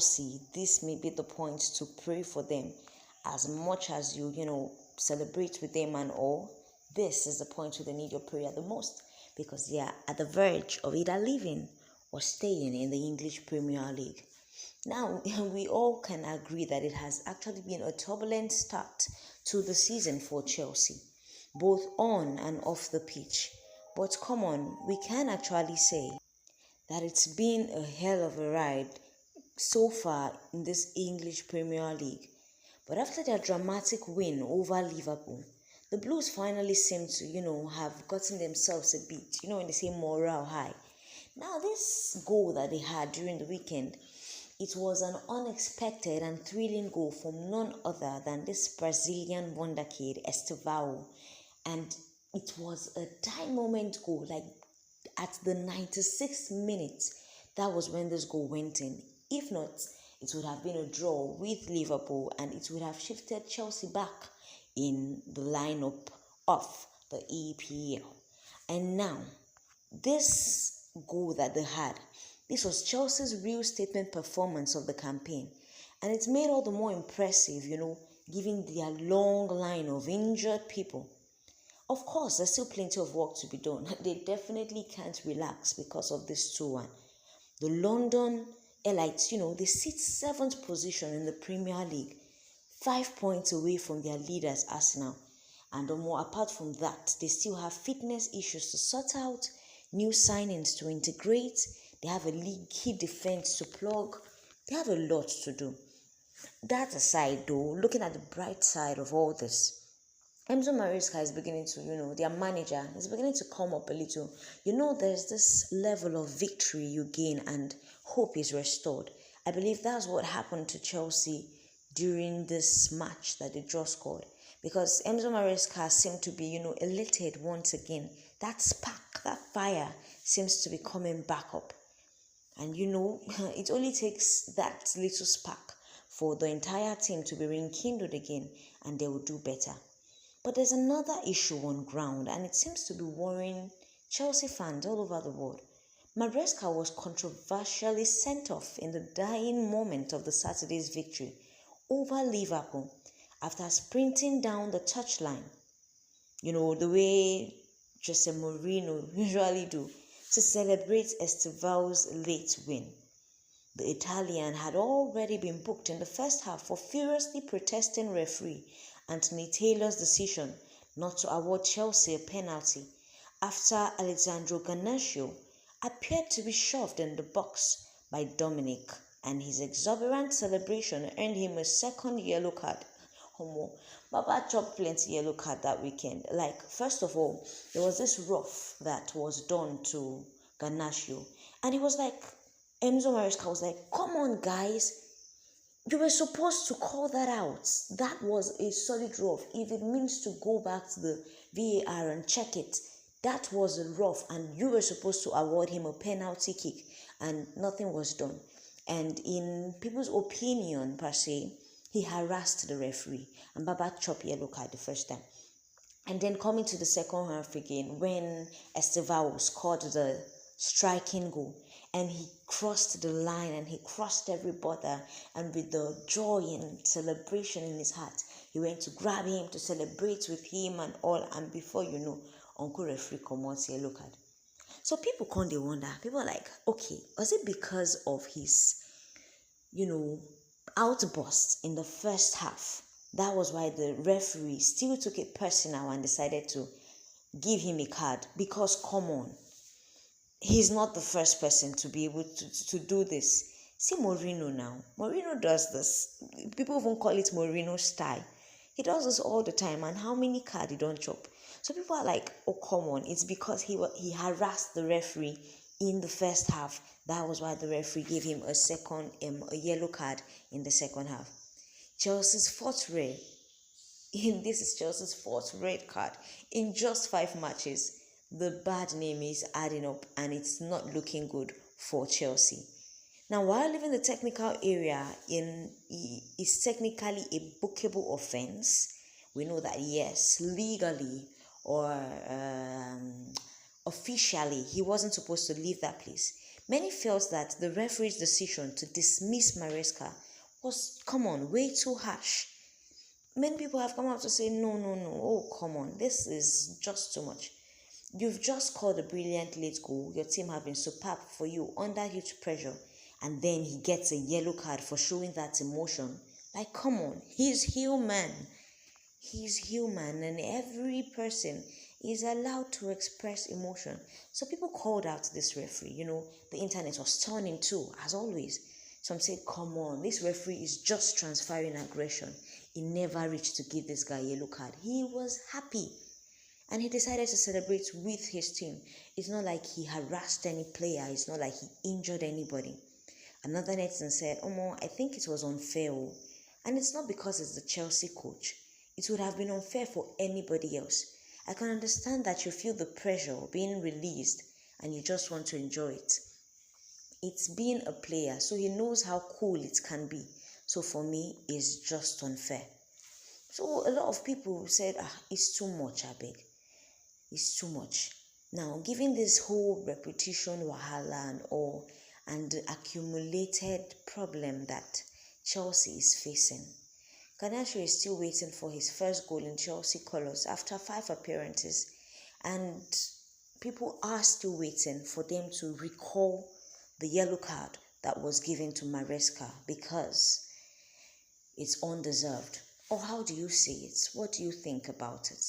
Chelsea, this may be the point to pray for them. As much as you celebrate with them and all, this is the point where they need your prayer the most, because they are at the verge of either leaving or staying in the English Premier League. Now, we all can agree that it has actually been a turbulent start to the season for Chelsea, both on and off the pitch. But come on, we can actually say that it's been a hell of a ride so far in this English Premier League. But after their dramatic win over Liverpool, the Blues finally seem to, have gotten themselves a bit, when they say morale high. Now, this goal that they had during the weekend, it was an unexpected and thrilling goal from none other than this Brazilian wonder kid, Estevao. And it was a time moment goal, like at the 96th minute. That was when this goal went in. If not, it would have been a draw with Liverpool, and it would have shifted Chelsea back in the lineup of the EPL. And now, this goal that they had, this was Chelsea's real statement performance of the campaign. And it's made all the more impressive, given their long line of injured people. Of course, there's still plenty of work to be done. They definitely can't relax because of this 2-1. The London Elites, they sit 7th position in the Premier League, 5 points away from their leaders, Arsenal. And more apart from that, they still have fitness issues to sort out, new signings to integrate. They have a league key defense to plug. They have a lot to do. That aside, though, looking at the bright side of all this, Maresca is beginning to, their manager is beginning to come up a little. There's this level of victory you gain and hope is restored. I believe that's what happened to Chelsea during this match that they just scored. Because Maresca seemed to be, elated once again. That spark, that fire seems to be coming back up. And it only takes that little spark for the entire team to be rekindled again, and they will do better. But there's another issue on ground, and it seems to be worrying Chelsea fans all over the world. Maresca was controversially sent off in the dying moment of the Saturday's victory over Liverpool after sprinting down the touchline, the way Jose Mourinho usually do, to celebrate Estevao's late win. The Italian had already been booked in the first half for furiously protesting referee Anthony Taylor's decision not to award Chelsea a penalty after Alessandro Garnacho appeared to be shoved in the box by Dominic, and his exuberant celebration earned him a second yellow card. Baba chopped plenty yellow card that weekend. First of all, there was this rough that was done to Garnacho, and he was like, Enzo Maresca was like, come on guys, you were supposed to call that out. That was a solid rough. If it means to go back to the VAR and check it, that was a rough, and you were supposed to award him a penalty kick, and nothing was done. And in people's opinion, per se, he harassed the referee, and Baba chopped yellow card the first time. And then coming to the second half again, when Estevao scored the striking goal, and he crossed the line and he crossed every border, and with the joy and celebration in his heart, he went to grab him to celebrate with him and all, and before you know, Uncle referee comes yellow card. So people they wonder, people are like, okay, was it because of his, outburst in the first half? That was why the referee still took it personal and decided to give him a card? Because come on, he's not the first person to be able to do this. See Mourinho now. Mourinho does this. People even call it Mourinho style. He does this all the time, and how many cards he don't chop? So people are like, oh come on, it's because he harassed the referee in the first half. That was why the referee gave him a yellow card in the second half. Chelsea's fourth red. This is Chelsea's fourth red card in just 5 matches. The bad name is adding up, and it's not looking good for Chelsea. Now, while leaving the technical area is technically a bookable offense, we know that yes, legally or officially, he wasn't supposed to leave that place. Many felt that the referee's decision to dismiss Maresca was, come on, way too harsh. Many people have come out to say, no, oh, come on, this is just too much. You've just scored a brilliant late goal, your team have been superb for you under huge pressure, and then he gets a yellow card for showing that emotion. Like, come on, he's human. He's human, and every person is allowed to express emotion. So people called out this referee. The internet was turning too, as always. Some said, come on, this referee is just transferring aggression. He never reached to give this guy a yellow card. He was happy. And he decided to celebrate with his team. It's not like he harassed any player. It's not like he injured anybody. Another netizen said, I think it was unfair. And it's not because it's the Chelsea coach. It would have been unfair for anybody else. I can understand that you feel the pressure of being released and you just want to enjoy it. It's being a player, so he knows how cool it can be. So for me, it's just unfair. So a lot of people said, it's too much, I beg. It's too much. Now, given this whole repetition wahala and the accumulated problem that Chelsea is facing, Garnacho is still waiting for his first goal in Chelsea colours after 5 appearances, and people are still waiting for them to recall the yellow card that was given to Maresca because it's undeserved. Or how do you see it? What do you think about it?